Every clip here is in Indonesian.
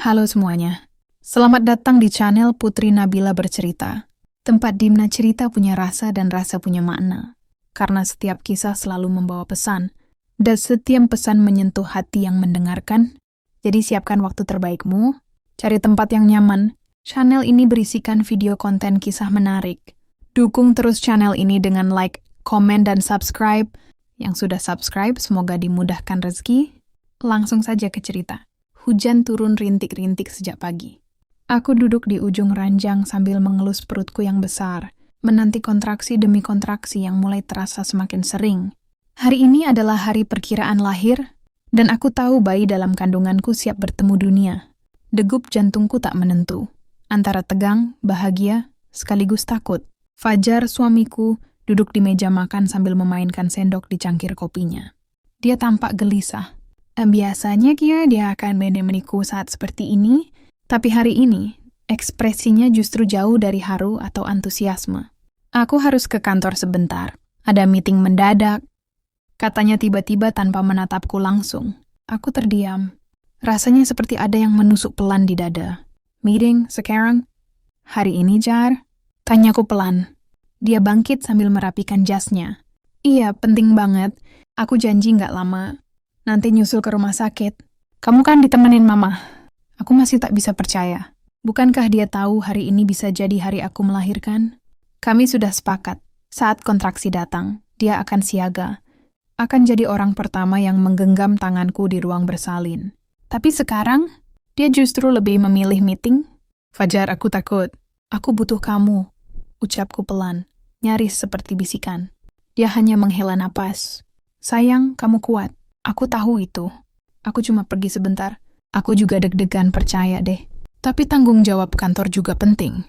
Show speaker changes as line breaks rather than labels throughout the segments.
Halo semuanya, selamat datang di channel Putri Nabila Bercerita. Tempat dimana cerita punya rasa dan rasa punya makna. Karena setiap kisah selalu membawa pesan, dan setiap pesan menyentuh hati yang mendengarkan. Jadi siapkan waktu terbaikmu, cari tempat yang nyaman. Channel ini berisikan video konten kisah menarik. Dukung terus channel ini dengan like, komen, dan subscribe. Yang sudah subscribe, semoga dimudahkan rezeki. Langsung saja ke cerita. Hujan turun rintik-rintik sejak pagi. Aku duduk di ujung ranjang sambil mengelus perutku yang besar, menanti kontraksi demi kontraksi yang mulai terasa semakin sering. Hari ini adalah hari perkiraan lahir, dan aku tahu bayi dalam kandunganku siap bertemu dunia. Degup jantungku tak menentu, antara tegang, bahagia, sekaligus takut. Fajar, suamiku, duduk di meja makan sambil memainkan sendok di cangkir kopinya. Dia tampak gelisah. Biasanya dia akan menemaniku saat seperti ini, tapi hari ini ekspresinya justru jauh dari haru atau antusiasme. Aku harus ke kantor sebentar. Ada meeting mendadak. Katanya tiba-tiba tanpa menatapku langsung. Aku terdiam. Rasanya seperti ada yang menusuk pelan di dada. Meeting sekarang? Hari ini, Jar? Tanyaku pelan. Dia bangkit sambil merapikan jasnya. Iya, penting banget. Aku janji nggak lama. Nanti nyusul ke rumah sakit. Kamu kan ditemenin mama. Aku masih tak bisa percaya. Bukankah dia tahu hari ini bisa jadi hari aku melahirkan? Kami sudah sepakat. Saat kontraksi datang, dia akan siaga. Akan jadi orang pertama yang menggenggam tanganku di ruang bersalin. Tapi sekarang, dia justru lebih memilih meeting. Fajar, aku takut. Aku butuh kamu. Ucapku pelan, nyaris seperti bisikan. Dia hanya menghela napas. Sayang, kamu kuat. Aku tahu itu. Aku cuma pergi sebentar. Aku juga deg-degan, percaya deh. Tapi tanggung jawab kantor juga penting.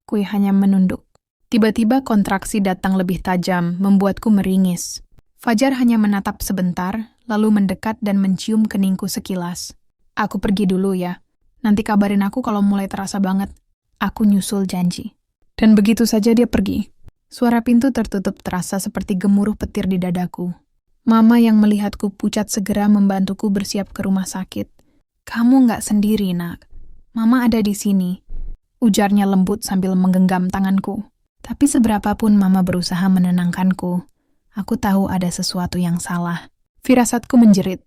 Kui hanya menunduk. Tiba-tiba kontraksi datang lebih tajam, membuatku meringis. Fajar hanya menatap sebentar, lalu mendekat dan mencium keningku sekilas. Aku pergi dulu ya. Nanti kabarin aku kalau mulai terasa banget. Aku nyusul janji. Dan begitu saja dia pergi. Suara pintu tertutup terasa seperti gemuruh petir di dadaku. Mama yang melihatku pucat segera membantuku bersiap ke rumah sakit. Kamu nggak sendiri, nak. Mama ada di sini. Ujarnya lembut sambil menggenggam tanganku. Tapi seberapapun mama berusaha menenangkanku, aku tahu ada sesuatu yang salah. Firasatku menjerit.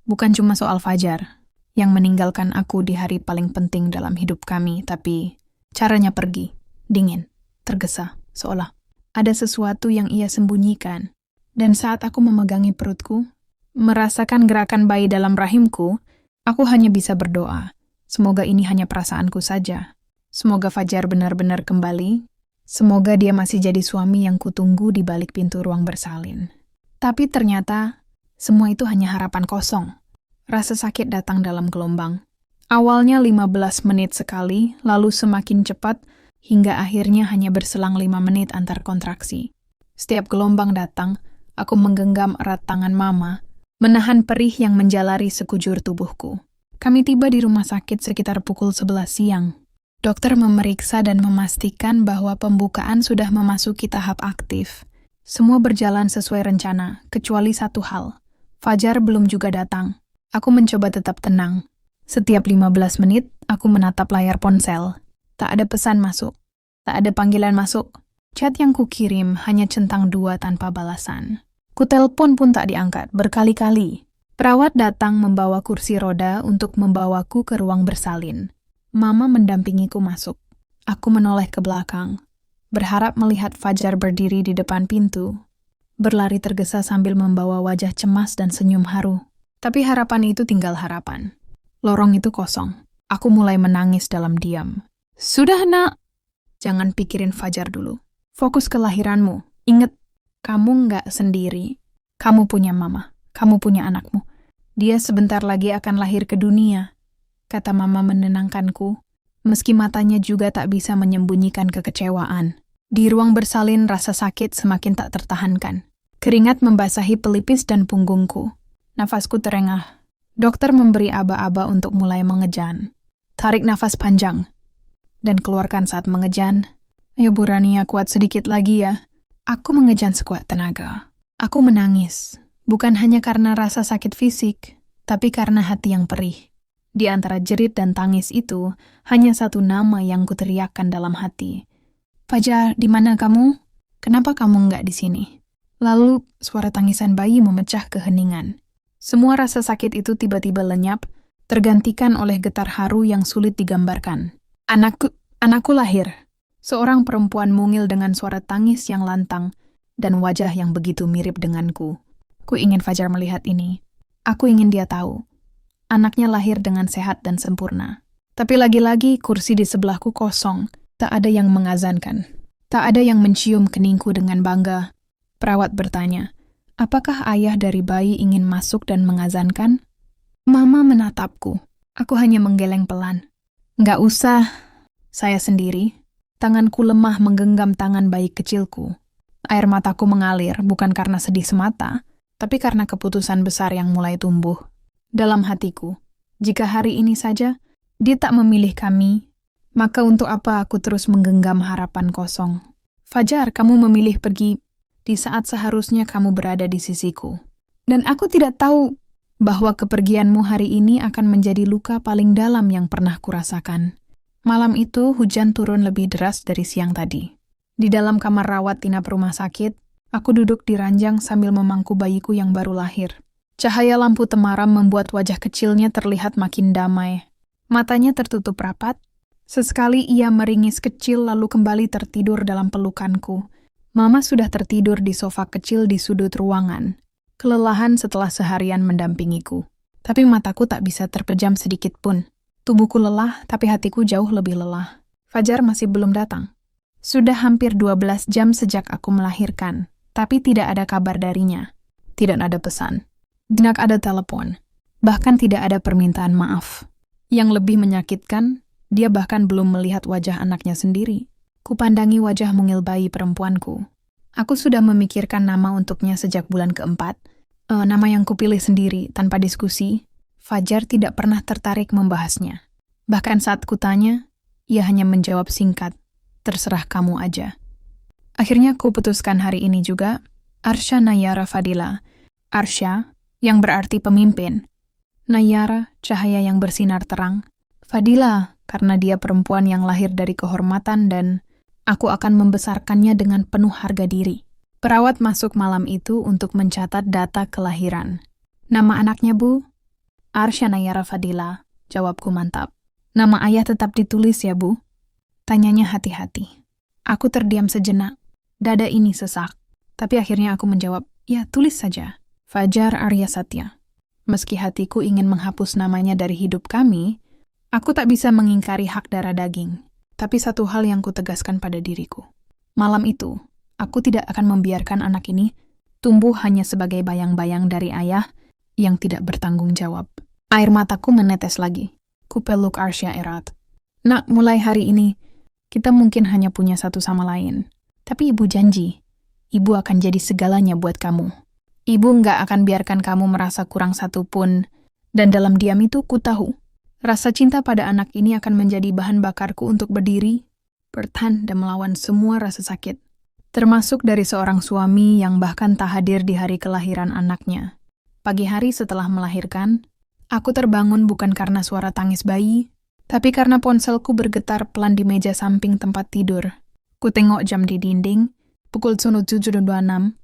Bukan cuma soal Fajar, yang meninggalkan aku di hari paling penting dalam hidup kami, tapi caranya pergi, dingin, tergesa, seolah ada sesuatu yang ia sembunyikan. Dan saat aku memegangi perutku, merasakan gerakan bayi dalam rahimku, aku hanya bisa berdoa. Semoga ini hanya perasaanku saja. Semoga Fajar benar-benar kembali. Semoga dia masih jadi suami yang kutunggu di balik pintu ruang bersalin. Tapi ternyata, semua itu hanya harapan kosong. Rasa sakit datang dalam gelombang. Awalnya 15 menit sekali, lalu semakin cepat, hingga akhirnya hanya berselang 5 menit antar kontraksi. Setiap gelombang datang, aku menggenggam erat tangan mama, menahan perih yang menjalari sekujur tubuhku. Kami tiba di rumah sakit sekitar pukul 11 siang. Dokter memeriksa dan memastikan bahwa pembukaan sudah memasuki tahap aktif. Semua berjalan sesuai rencana, kecuali satu hal. Fajar belum juga datang. Aku mencoba tetap tenang. Setiap 15 menit, aku menatap layar ponsel. Tak ada pesan masuk. Tak ada panggilan masuk. Chat yang kukirim hanya centang 2 tanpa balasan. Kutelpon pun tak diangkat berkali-kali. Perawat datang membawa kursi roda untuk membawaku ke ruang bersalin. Mama mendampingiku masuk. Aku menoleh ke belakang, berharap melihat Fajar berdiri di depan pintu, berlari tergesa sambil membawa wajah cemas dan senyum haru. Tapi harapan itu tinggal harapan. Lorong itu kosong. Aku mulai menangis dalam diam. Sudah, nak. Jangan pikirin Fajar dulu. Fokus ke lahiranmu. Ingat, kamu nggak sendiri. Kamu punya mama. Kamu punya anakmu. Dia sebentar lagi akan lahir ke dunia. Kata mama menenangkanku, meski matanya juga tak bisa menyembunyikan kekecewaan. Di ruang bersalin rasa sakit semakin tak tertahankan. Keringat membasahi pelipis dan punggungku. Nafasku terengah. Dokter memberi aba-aba untuk mulai mengejan. Tarik nafas panjang. Dan keluarkan saat mengejan. Ayo Bu Rania, kuat sedikit lagi ya. Aku mengejan sekuat tenaga. Aku menangis. Bukan hanya karena rasa sakit fisik, tapi karena hati yang perih. Di antara jerit dan tangis itu, hanya satu nama yang kuteriakkan dalam hati. Fajar, di mana kamu? Kenapa kamu nggak di sini? Lalu, suara tangisan bayi memecah keheningan. Semua rasa sakit itu tiba-tiba lenyap, tergantikan oleh getar haru yang sulit digambarkan. Anakku lahir. Seorang perempuan mungil dengan suara tangis yang lantang dan wajah yang begitu mirip denganku. Ku ingin Fajar melihat ini. Aku ingin dia tahu. Anaknya lahir dengan sehat dan sempurna. Tapi lagi-lagi kursi di sebelahku kosong. Tak ada yang mengazankan. Tak ada yang mencium keningku dengan bangga. Perawat bertanya, apakah ayah dari bayi ingin masuk dan mengazankan? Mama menatapku. Aku hanya menggeleng pelan. Nggak usah. Saya sendiri. Tanganku lemah menggenggam tangan bayi kecilku. Air mataku mengalir bukan karena sedih semata, tapi karena keputusan besar yang mulai tumbuh. Dalam hatiku, jika hari ini saja dia tak memilih kami, maka untuk apa aku terus menggenggam harapan kosong? Fajar, kamu memilih pergi di saat seharusnya kamu berada di sisiku. Dan aku tidak tahu bahwa kepergianmu hari ini akan menjadi luka paling dalam yang pernah kurasakan. Malam itu hujan turun lebih deras dari siang tadi. Di dalam kamar rawat inap rumah sakit, aku duduk di ranjang sambil memangku bayiku yang baru lahir. Cahaya lampu temaram membuat wajah kecilnya terlihat makin damai. Matanya tertutup rapat. Sesekali ia meringis kecil lalu kembali tertidur dalam pelukanku. Mama sudah tertidur di sofa kecil di sudut ruangan. Kelelahan setelah seharian mendampingiku. Tapi mataku tak bisa terpejam sedikit pun. Tubuhku lelah, tapi hatiku jauh lebih lelah. Fajar masih belum datang. Sudah hampir 12 jam sejak aku melahirkan, tapi tidak ada kabar darinya. Tidak ada pesan. Tidak ada telepon. Bahkan tidak ada permintaan maaf. Yang lebih menyakitkan, dia bahkan belum melihat wajah anaknya sendiri. Kupandangi wajah mungil bayi perempuanku. Aku sudah memikirkan nama untuknya sejak bulan keempat. Nama yang kupilih sendiri, tanpa diskusi. Fajar tidak pernah tertarik membahasnya. Bahkan saat kutanya, ia hanya menjawab singkat, terserah kamu aja. Akhirnya kuputuskan hari ini juga, Arsya Nayara Fadila. Arsya, yang berarti pemimpin. Nayara, cahaya yang bersinar terang. Fadila, karena dia perempuan yang lahir dari kehormatan dan aku akan membesarkannya dengan penuh harga diri. Perawat masuk malam itu untuk mencatat data kelahiran. Nama anaknya, Bu? Arsya Nayara Fadila, jawabku mantap. Nama ayah tetap ditulis ya, Bu? Tanyanya hati-hati. Aku terdiam sejenak. Dada ini sesak. Tapi akhirnya aku menjawab, ya tulis saja. Fajar Arya Satya. Meski hatiku ingin menghapus namanya dari hidup kami, aku tak bisa mengingkari hak darah daging. Tapi satu hal yang kutegaskan pada diriku. Malam itu, aku tidak akan membiarkan anak ini tumbuh hanya sebagai bayang-bayang dari ayah yang tidak bertanggung jawab. Air mataku menetes lagi. Ku peluk Arsya erat. Nak, mulai hari ini, kita mungkin hanya punya satu sama lain. Tapi ibu janji, ibu akan jadi segalanya buat kamu. Ibu nggak akan biarkan kamu merasa kurang satu pun. Dan dalam diam itu ku tahu, rasa cinta pada anak ini akan menjadi bahan bakarku untuk berdiri, bertahan dan melawan semua rasa sakit. Termasuk dari seorang suami yang bahkan tak hadir di hari kelahiran anaknya. Pagi hari setelah melahirkan, aku terbangun bukan karena suara tangis bayi, tapi karena ponselku bergetar pelan di meja samping tempat tidur. Ku tengok jam di dinding, pukul 7.26,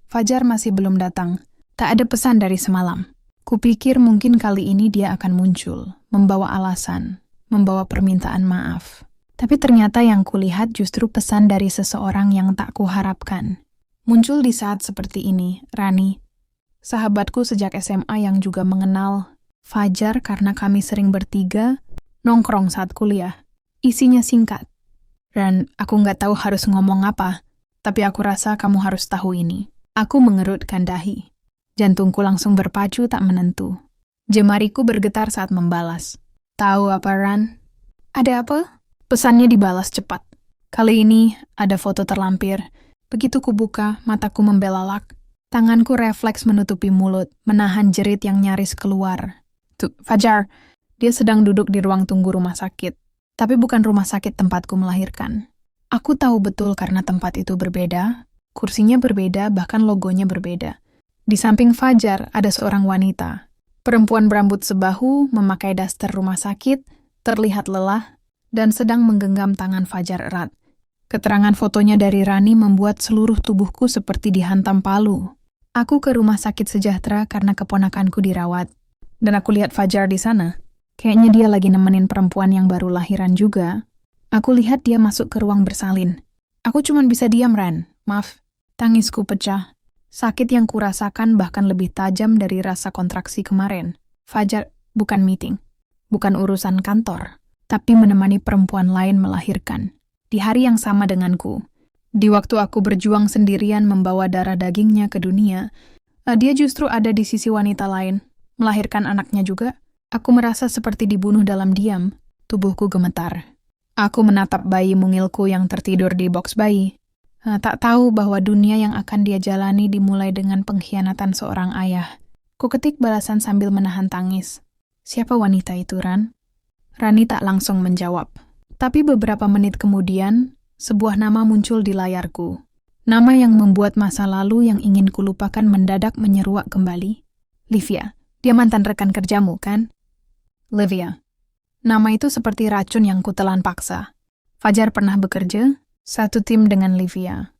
Fajar masih belum datang. Tak ada pesan dari semalam. Kupikir mungkin kali ini dia akan muncul, membawa alasan, membawa permintaan maaf. Tapi ternyata yang kulihat justru pesan dari seseorang yang tak kuharapkan. Muncul di saat seperti ini, Rani, sahabatku sejak SMA yang juga mengenal Fajar karena kami sering bertiga nongkrong saat kuliah. Isinya singkat. Dan aku nggak tahu harus ngomong apa, tapi aku rasa kamu harus tahu ini. Aku mengerutkan dahi. Jantungku langsung berpacu tak menentu. Jemariku bergetar saat membalas. Tahu apa, Ran? Ada apa? Pesannya dibalas cepat. Kali ini ada foto terlampir. Begitu kubuka, mataku membelalak. Tanganku refleks menutupi mulut, menahan jerit yang nyaris keluar. Tuh, Fajar, dia sedang duduk di ruang tunggu rumah sakit. Tapi bukan rumah sakit tempatku melahirkan. Aku tahu betul karena tempat itu berbeda, kursinya berbeda, bahkan logonya berbeda. Di samping Fajar ada seorang wanita. Perempuan berambut sebahu, memakai daster rumah sakit, terlihat lelah, dan sedang menggenggam tangan Fajar erat. Keterangan fotonya dari Rani membuat seluruh tubuhku seperti dihantam palu. Aku ke rumah sakit sejahtera karena keponakanku dirawat. Dan aku lihat Fajar di sana. Kayaknya dia lagi nemenin perempuan yang baru lahiran juga. Aku lihat dia masuk ke ruang bersalin. Aku cuma bisa diam, Ran. Maaf, tangisku pecah. Sakit yang kurasakan bahkan lebih tajam dari rasa kontraksi kemarin. Fajar bukan meeting, bukan urusan kantor, tapi menemani perempuan lain melahirkan. Di hari yang sama denganku. Di waktu aku berjuang sendirian membawa darah dagingnya ke dunia, dia justru ada di sisi wanita lain. Melahirkan anaknya juga, aku merasa seperti dibunuh dalam diam. Tubuhku gemetar. Aku menatap bayi mungilku yang tertidur di boks bayi. Tak tahu bahwa dunia yang akan dia jalani dimulai dengan pengkhianatan seorang ayah. Ku ketik balasan sambil menahan tangis. Siapa wanita itu, Ran? Rani tak langsung menjawab. Tapi beberapa menit kemudian, sebuah nama muncul di layarku. Nama yang membuat masa lalu yang ingin kulupakan mendadak menyeruak kembali. Livia. Dia mantan rekan kerjamu, kan? Livia. Nama itu seperti racun yang kutelan paksa. Fajar pernah bekerja, satu tim dengan Livia.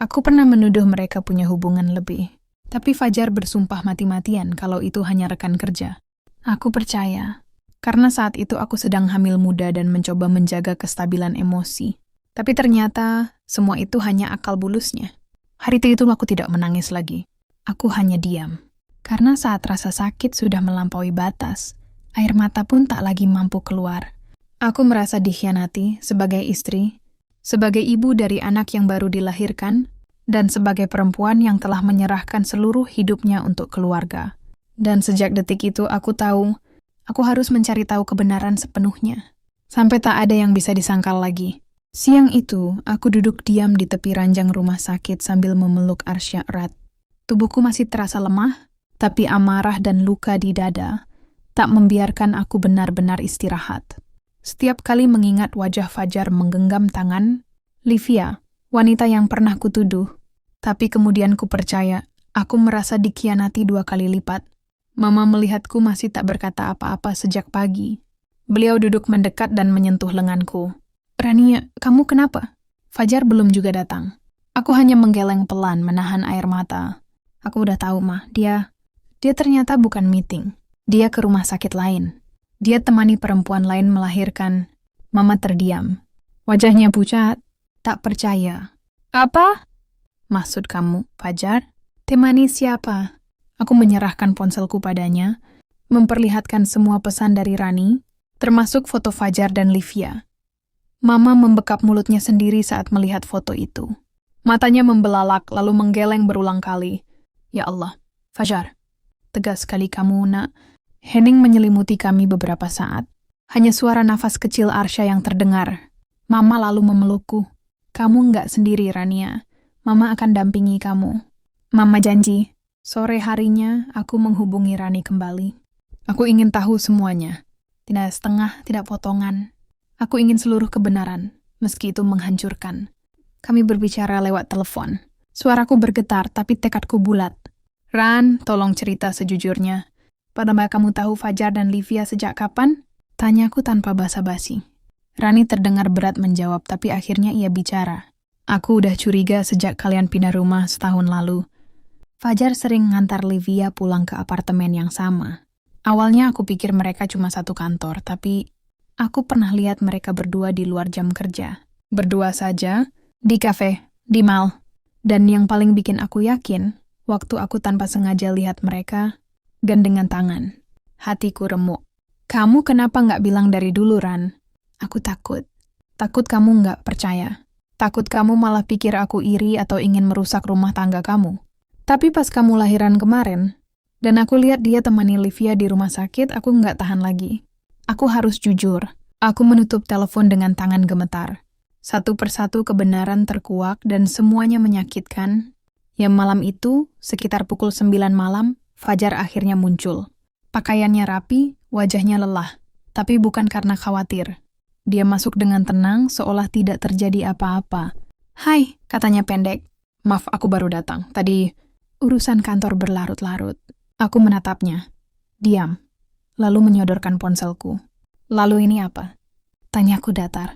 Aku pernah menuduh mereka punya hubungan lebih. Tapi Fajar bersumpah mati-matian kalau itu hanya rekan kerja. Aku percaya. Karena saat itu aku sedang hamil muda dan mencoba menjaga kestabilan emosi. Tapi ternyata semua itu hanya akal bulusnya. Hari itu aku tidak menangis lagi. Aku hanya diam. Karena saat rasa sakit sudah melampaui batas, air mata pun tak lagi mampu keluar. Aku merasa dikhianati sebagai istri, sebagai ibu dari anak yang baru dilahirkan, dan sebagai perempuan yang telah menyerahkan seluruh hidupnya untuk keluarga. Dan sejak detik itu aku tahu, aku harus mencari tahu kebenaran sepenuhnya. Sampai tak ada yang bisa disangkal lagi. Siang itu, aku duduk diam di tepi ranjang rumah sakit sambil memeluk Arsya erat. Tubuhku masih terasa lemah, tapi amarah dan luka di dada tak membiarkan aku benar-benar istirahat. Setiap kali mengingat wajah Fajar menggenggam tangan, Livia, wanita yang pernah kutuduh, tapi kemudian ku percaya, aku merasa dikhianati 2 kali lipat. Mama melihatku masih tak berkata apa-apa sejak pagi. Beliau duduk mendekat dan menyentuh lenganku. Rania, kamu kenapa? Fajar belum juga datang. Aku hanya menggeleng pelan menahan air mata. Aku udah tahu, Mah, dia ternyata bukan meeting. Dia ke rumah sakit lain. Dia temani perempuan lain melahirkan. Mama terdiam. Wajahnya pucat. Tak percaya. Apa? Maksud kamu, Fajar? Temani siapa? Aku menyerahkan ponselku padanya, memperlihatkan semua pesan dari Rani, termasuk foto Fajar dan Livia. Mama membekap mulutnya sendiri saat melihat foto itu. Matanya membelalak lalu menggeleng berulang kali. Ya Allah, Fajar. Tegas sekali kamu, nak. Hening menyelimuti kami beberapa saat. Hanya suara nafas kecil Arsya yang terdengar. Mama lalu memelukku. Kamu nggak sendiri, Rania. Mama akan dampingi kamu. Mama janji. Sore harinya, aku menghubungi Rani kembali. Aku ingin tahu semuanya. Tidak setengah, tidak potongan. Aku ingin seluruh kebenaran, meski itu menghancurkan. Kami berbicara lewat telepon. Suaraku bergetar, tapi tekadku bulat. Ran, tolong cerita sejujurnya. Padahal kamu tahu Fajar dan Livia sejak kapan? Tanyaku tanpa basa-basi. Rani terdengar berat menjawab, tapi akhirnya ia bicara. Aku udah curiga sejak kalian pindah rumah setahun lalu. Fajar sering ngantar Livia pulang ke apartemen yang sama. Awalnya aku pikir mereka cuma satu kantor, tapi aku pernah lihat mereka berdua di luar jam kerja. Berdua saja, di kafe, di mall. Dan yang paling bikin aku yakin, waktu aku tanpa sengaja lihat mereka, gandengan tangan. Hatiku remuk. Kamu kenapa nggak bilang dari dulu, Ran? Aku takut. Takut kamu nggak percaya. Takut kamu malah pikir aku iri atau ingin merusak rumah tangga kamu. Tapi pas kamu lahiran kemarin, dan aku lihat dia temani Livia di rumah sakit, aku nggak tahan lagi. Aku harus jujur. Aku menutup telepon dengan tangan gemetar. Satu persatu kebenaran terkuak dan semuanya menyakitkan. Yang malam itu, sekitar pukul 9 malam, Fajar akhirnya muncul. Pakaiannya rapi, wajahnya lelah. Tapi bukan karena khawatir. Dia masuk dengan tenang, seolah tidak terjadi apa-apa. Hai, katanya pendek. Maaf, aku baru datang. Tadi, urusan kantor berlarut-larut. Aku menatapnya. Diam, lalu menyodorkan ponselku. Lalu ini apa? Tanyaku datar.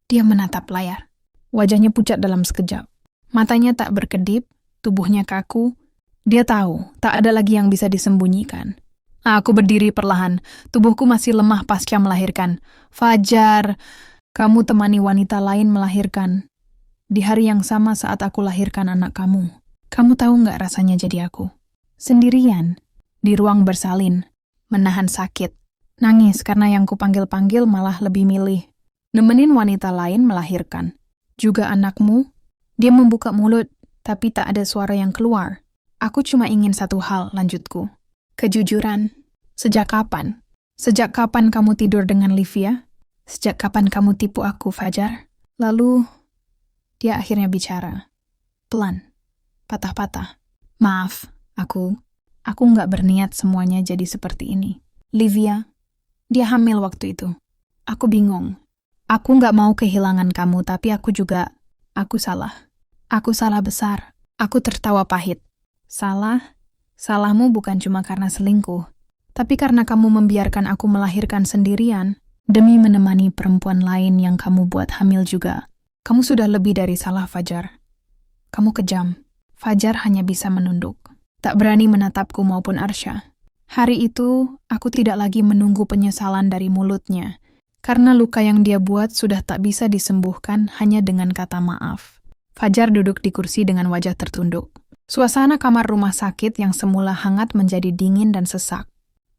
Dia menatap layar. Wajahnya pucat dalam sekejap. Matanya tak berkedip, tubuhnya kaku. Dia tahu, tak ada lagi yang bisa disembunyikan. Aku berdiri perlahan, tubuhku masih lemah pasca melahirkan. Fajar, kamu temani wanita lain melahirkan. Di hari yang sama saat aku lahirkan anak kamu. Kamu tahu nggak rasanya jadi aku? Sendirian, di ruang bersalin, menahan sakit. Nangis karena yang kupanggil-panggil malah lebih milih. Nemenin wanita lain melahirkan. Juga anakmu, dia membuka mulut, tapi tak ada suara yang keluar. Aku cuma ingin satu hal, lanjutku. Kejujuran. Sejak kapan? Sejak kapan kamu tidur dengan Livia? Sejak kapan kamu tipu aku, Fajar? Lalu, dia akhirnya bicara. Pelan. Patah-patah. Maaf, aku nggak berniat semuanya jadi seperti ini. Livia, dia hamil waktu itu. Aku bingung. Aku nggak mau kehilangan kamu, tapi aku salah. Aku salah besar. Aku tertawa pahit. Salah? Salahmu bukan cuma karena selingkuh, tapi karena kamu membiarkan aku melahirkan sendirian demi menemani perempuan lain yang kamu buat hamil juga. Kamu sudah lebih dari salah, Fajar. Kamu kejam. Fajar hanya bisa menunduk. Tak berani menatapku maupun Arsya. Hari itu, aku tidak lagi menunggu penyesalan dari mulutnya, karena luka yang dia buat sudah tak bisa disembuhkan hanya dengan kata maaf. Fajar duduk di kursi dengan wajah tertunduk. Suasana kamar rumah sakit yang semula hangat menjadi dingin dan sesak.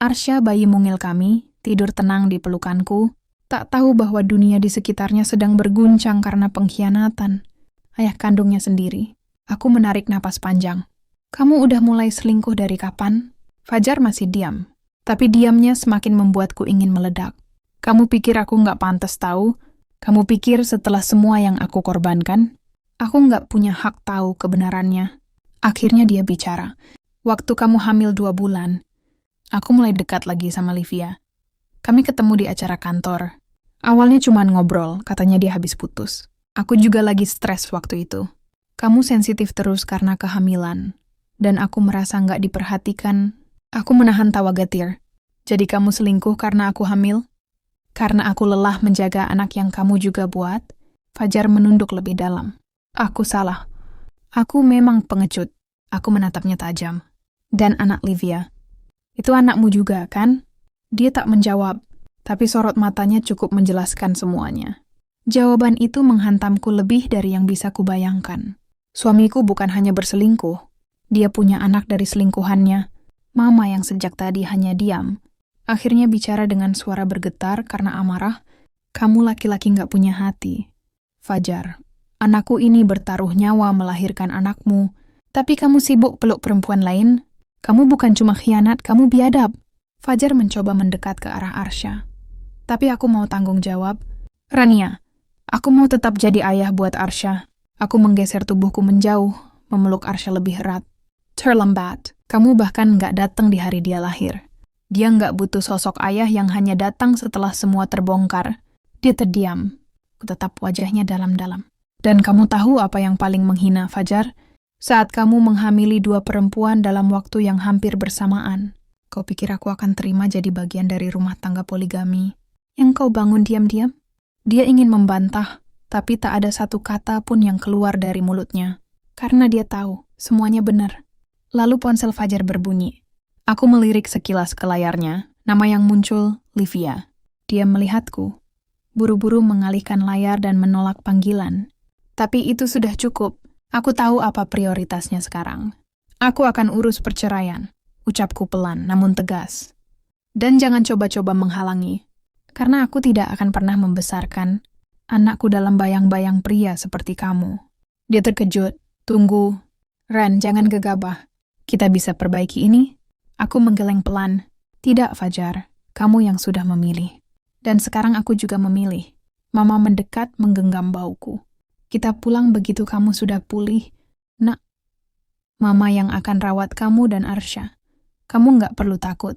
Arsya, bayi mungil kami, tidur tenang di pelukanku, tak tahu bahwa dunia di sekitarnya sedang berguncang karena pengkhianatan ayah kandungnya sendiri. Aku menarik napas panjang. Kamu udah mulai selingkuh dari kapan? Fajar masih diam, tapi diamnya semakin membuatku ingin meledak. Kamu pikir aku nggak pantas tahu? Kamu pikir setelah semua yang aku korbankan, aku nggak punya hak tahu kebenarannya? Akhirnya dia bicara. Waktu kamu hamil 2 bulan, aku mulai dekat lagi sama Livia. Kami ketemu di acara kantor. Awalnya cuma ngobrol, katanya dia habis putus. Aku juga lagi stres waktu itu. Kamu sensitif terus karena kehamilan, dan aku merasa nggak diperhatikan. Aku menahan tawa getir. Jadi kamu selingkuh karena aku hamil? Karena aku lelah menjaga anak yang kamu juga buat? Fajar menunduk lebih dalam. Aku salah. Aku memang pengecut. Aku menatapnya tajam. Dan anak Livia. Itu anakmu juga, kan? Dia tak menjawab, tapi sorot matanya cukup menjelaskan semuanya. Jawaban itu menghantamku lebih dari yang bisa kubayangkan. Suamiku bukan hanya berselingkuh. Dia punya anak dari selingkuhannya. Mama yang sejak tadi hanya diam. Akhirnya bicara dengan suara bergetar karena amarah. Kamu laki-laki nggak punya hati. Fajar. Anakku ini bertaruh nyawa melahirkan anakmu, tapi kamu sibuk peluk perempuan lain. Kamu bukan cuma khianat, kamu biadab. Fajar mencoba mendekat ke arah Arsya. Tapi aku mau tanggung jawab. Rania, aku mau tetap jadi ayah buat Arsya. Aku menggeser tubuhku menjauh, memeluk Arsya lebih erat. Terlambat, kamu bahkan nggak datang di hari dia lahir. Dia nggak butuh sosok ayah yang hanya datang setelah semua terbongkar. Dia terdiam. Kutatap wajahnya dalam-dalam. Dan kamu tahu apa yang paling menghina, Fajar? Saat kamu menghamili 2 perempuan dalam waktu yang hampir bersamaan. Kau pikir aku akan terima jadi bagian dari rumah tangga poligami yang kau bangun diam-diam? Dia ingin membantah, tapi tak ada satu kata pun yang keluar dari mulutnya. Karena dia tahu, semuanya benar. Lalu ponsel Fajar berbunyi. Aku melirik sekilas ke layarnya, nama yang muncul, Livia. Dia melihatku. Buru-buru mengalihkan layar dan menolak panggilan. Tapi itu sudah cukup. Aku tahu apa prioritasnya sekarang. Aku akan urus perceraian. Ucapku pelan, namun tegas. Dan jangan coba-coba menghalangi. Karena aku tidak akan pernah membesarkan anakku dalam bayang-bayang pria seperti kamu. Dia terkejut. Tunggu. Ren, jangan gegabah. Kita bisa perbaiki ini? Aku menggeleng pelan. Tidak, Fajar. Kamu yang sudah memilih. Dan sekarang aku juga memilih. Mama mendekat menggenggam bauku. Kita pulang begitu kamu sudah pulih. Nak, Mama yang akan rawat kamu dan Arsya. Kamu nggak perlu takut.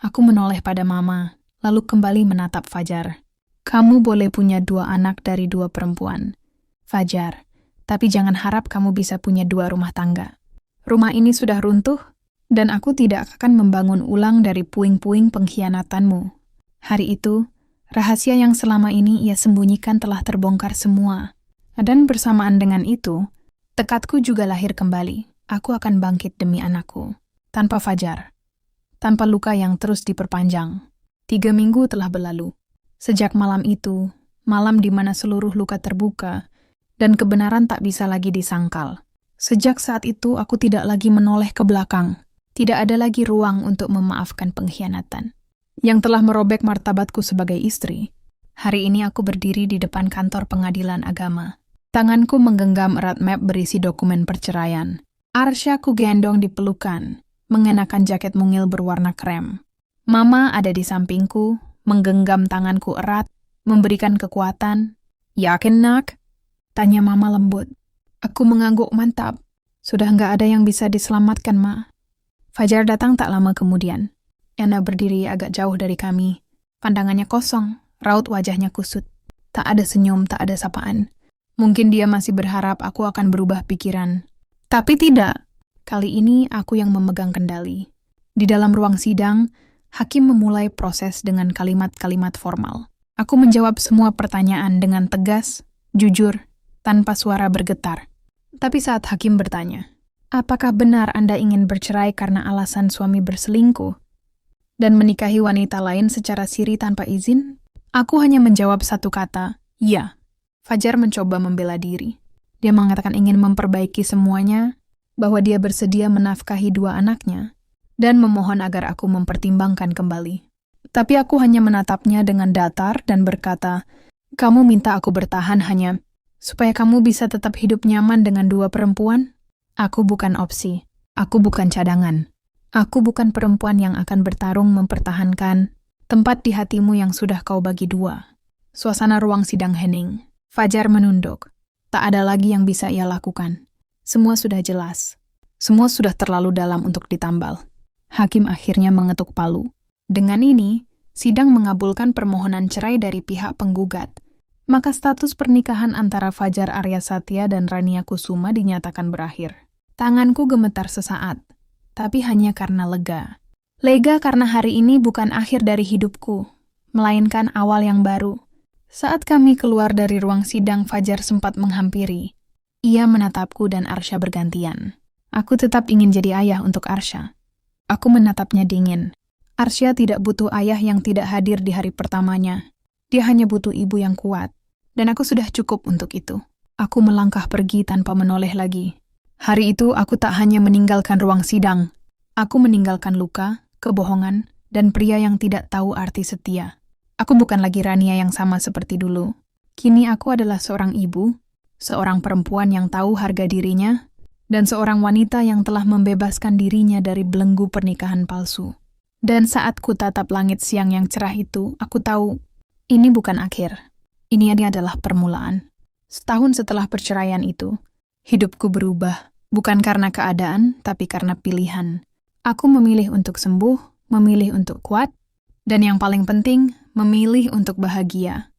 Aku menoleh pada Mama, lalu kembali menatap Fajar. Kamu boleh punya 2 anak dari 2 perempuan. Fajar, tapi jangan harap kamu bisa punya 2 rumah tangga. Rumah ini sudah runtuh, Dan aku tidak akan membangun ulang dari puing-puing pengkhianatanmu. Hari itu, rahasia yang selama ini ia sembunyikan telah terbongkar semua. Dan bersamaan dengan itu, tekadku juga lahir kembali. Aku akan bangkit demi anakku. Tanpa Fajar. Tanpa luka yang terus diperpanjang. 3 minggu telah berlalu. Sejak malam itu, malam di mana seluruh luka terbuka, dan kebenaran tak bisa lagi disangkal. Sejak saat itu, aku tidak lagi menoleh ke belakang. Tidak ada lagi ruang untuk memaafkan pengkhianatan yang telah merobek martabatku sebagai istri. Hari ini aku berdiri di depan kantor pengadilan agama. Tanganku menggenggam erat map berisi dokumen perceraian. Arsya ku gendong di pelukan, mengenakan jaket mungil berwarna krem. Mama ada di sampingku, menggenggam tanganku erat, memberikan kekuatan. "Yakin, nak?" tanya Mama lembut. Aku mengangguk mantap. Sudah nggak ada yang bisa diselamatkan, Ma. Fajar datang tak lama kemudian. Yana berdiri agak jauh dari kami. Pandangannya kosong, raut wajahnya kusut. Tak ada senyum, tak ada sapaan. Mungkin dia masih berharap aku akan berubah pikiran. Tapi tidak. Kali ini aku yang memegang kendali. Di dalam ruang sidang, hakim memulai proses dengan kalimat-kalimat formal. Aku menjawab semua pertanyaan dengan tegas, jujur, tanpa suara bergetar. Tapi saat hakim bertanya, "Apakah benar Anda ingin bercerai karena alasan suami berselingkuh dan menikahi wanita lain secara siri tanpa izin?" Aku hanya menjawab satu kata, "Ya." Fajar mencoba membela diri. Dia mengatakan ingin memperbaiki semuanya, bahwa dia bersedia menafkahi 2 anaknya, dan memohon agar aku mempertimbangkan kembali. Tapi aku hanya menatapnya dengan datar dan berkata, "Kamu minta aku bertahan hanya supaya kamu bisa tetap hidup nyaman dengan 2 perempuan? Aku bukan opsi. Aku bukan cadangan. Aku bukan perempuan yang akan bertarung mempertahankan tempat di hatimu yang sudah kau bagi 2. Suasana ruang sidang hening. Fajar menunduk. Tak ada lagi yang bisa ia lakukan. Semua sudah jelas. Semua sudah terlalu dalam untuk ditambal. Hakim akhirnya mengetuk palu. Dengan ini, sidang mengabulkan permohonan cerai dari pihak penggugat. Maka status pernikahan antara Fajar Aryasatya dan Rania Kusuma dinyatakan berakhir. Tanganku gemetar sesaat, tapi hanya karena lega. Lega karena hari ini bukan akhir dari hidupku, melainkan awal yang baru. Saat kami keluar dari ruang sidang, Fajar sempat menghampiri. Ia menatapku dan Arsya bergantian. Aku tetap ingin jadi ayah untuk Arsya. Aku menatapnya dingin. Arsya tidak butuh ayah yang tidak hadir di hari pertamanya. Dia hanya butuh ibu yang kuat. Dan aku sudah cukup untuk itu. Aku melangkah pergi tanpa menoleh lagi. Hari itu aku tak hanya meninggalkan ruang sidang. Aku meninggalkan luka, kebohongan, dan pria yang tidak tahu arti setia. Aku bukan lagi Rania yang sama seperti dulu. Kini aku adalah seorang ibu, seorang perempuan yang tahu harga dirinya, dan seorang wanita yang telah membebaskan dirinya dari belenggu pernikahan palsu. Dan saat ku tatap langit siang yang cerah itu, aku tahu ini bukan akhir. Ini adalah permulaan. Setahun setelah perceraian itu, hidupku berubah, bukan karena keadaan, tapi karena pilihan. Aku memilih untuk sembuh, memilih untuk kuat, dan yang paling penting, memilih untuk bahagia.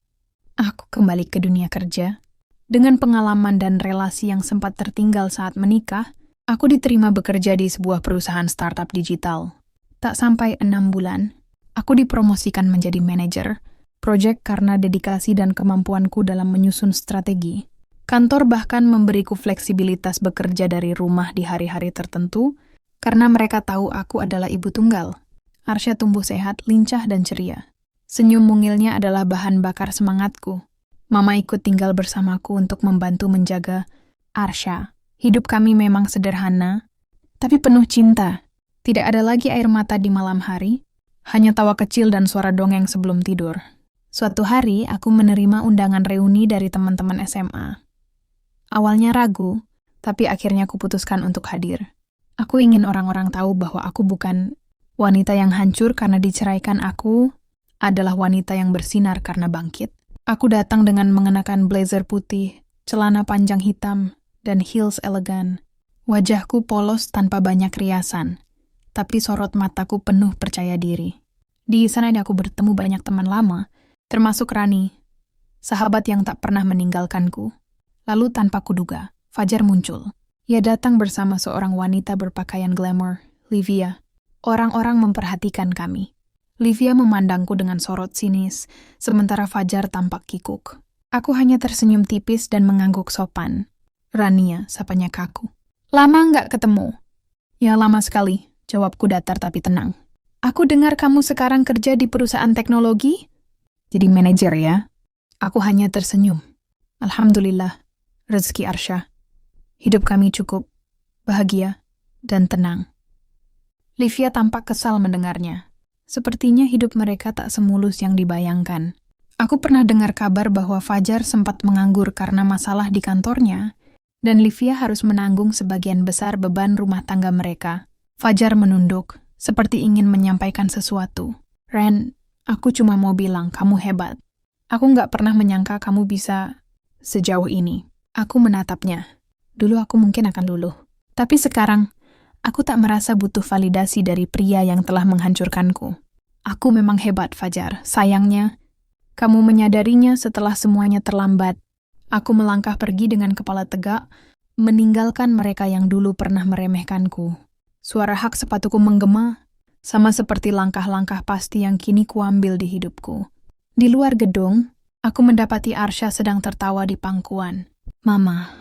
Aku kembali ke dunia kerja. Dengan pengalaman dan relasi yang sempat tertinggal saat menikah, aku diterima bekerja di sebuah perusahaan startup digital. Tak sampai 6 bulan, aku dipromosikan menjadi manajer, proyek karena dedikasi dan kemampuanku dalam menyusun strategi. Kantor bahkan memberiku fleksibilitas bekerja dari rumah di hari-hari tertentu, karena mereka tahu aku adalah ibu tunggal. Arsya tumbuh sehat, lincah, dan ceria. Senyum mungilnya adalah bahan bakar semangatku. Mama ikut tinggal bersamaku untuk membantu menjaga Arsya. Hidup kami memang sederhana, tapi penuh cinta. Tidak ada lagi air mata di malam hari, hanya tawa kecil dan suara dongeng sebelum tidur. Suatu hari, aku menerima undangan reuni dari teman-teman SMA. Awalnya ragu, tapi akhirnya aku putuskan untuk hadir. Aku ingin orang-orang tahu bahwa aku bukan wanita yang hancur karena diceraikan. Aku adalah wanita yang bersinar karena bangkit. Aku datang dengan mengenakan blazer putih, celana panjang hitam, dan heels elegan. Wajahku polos tanpa banyak riasan, tapi sorot mataku penuh percaya diri. Di sana aku bertemu banyak teman lama, termasuk Rani, sahabat yang tak pernah meninggalkanku. Lalu tanpa kuduga, Fajar muncul. Ia datang bersama seorang wanita berpakaian glamour, Livia. Orang-orang memperhatikan kami. Livia memandangku dengan sorot sinis, sementara Fajar tampak kikuk. Aku hanya tersenyum tipis dan mengangguk sopan. Rania, sapanya kaku. Lama nggak ketemu? Ya lama sekali, jawabku datar tapi tenang. Aku dengar kamu sekarang kerja di perusahaan teknologi? Jadi manajer ya? Aku hanya tersenyum. Alhamdulillah, rezeki Arsya. Hidup kami cukup, bahagia, dan tenang. Livia tampak kesal mendengarnya. Sepertinya hidup mereka tak semulus yang dibayangkan. Aku pernah dengar kabar bahwa Fajar sempat menganggur karena masalah di kantornya, dan Livia harus menanggung sebagian besar beban rumah tangga mereka. Fajar menunduk, seperti ingin menyampaikan sesuatu. Ren, aku cuma mau bilang kamu hebat. Aku nggak pernah menyangka kamu bisa sejauh ini. Aku menatapnya. Dulu aku mungkin akan luluh. Tapi sekarang, aku tak merasa butuh validasi dari pria yang telah menghancurkanku. Aku memang hebat, Fajar. Sayangnya, kamu menyadarinya setelah semuanya terlambat. Aku melangkah pergi dengan kepala tegak, meninggalkan mereka yang dulu pernah meremehkanku. Suara hak sepatuku menggema, sama seperti langkah-langkah pasti yang kini kuambil di hidupku. Di luar gedung, aku mendapati Arsya sedang tertawa di pangkuan. Mama,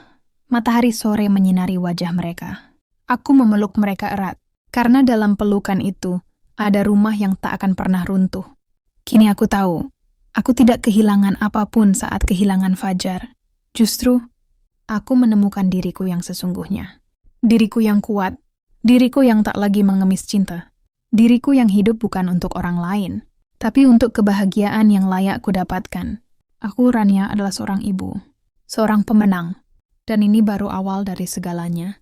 matahari sore menyinari wajah mereka. Aku memeluk mereka erat, karena dalam pelukan itu ada rumah yang tak akan pernah runtuh. Kini aku tahu, aku tidak kehilangan apapun saat kehilangan Fajar. Justru, aku menemukan diriku yang sesungguhnya. Diriku yang kuat, diriku yang tak lagi mengemis cinta. Diriku yang hidup bukan untuk orang lain, tapi untuk kebahagiaan yang layak kudapatkan. Aku, Rania, adalah seorang ibu, seorang pemenang, dan ini baru awal dari segalanya.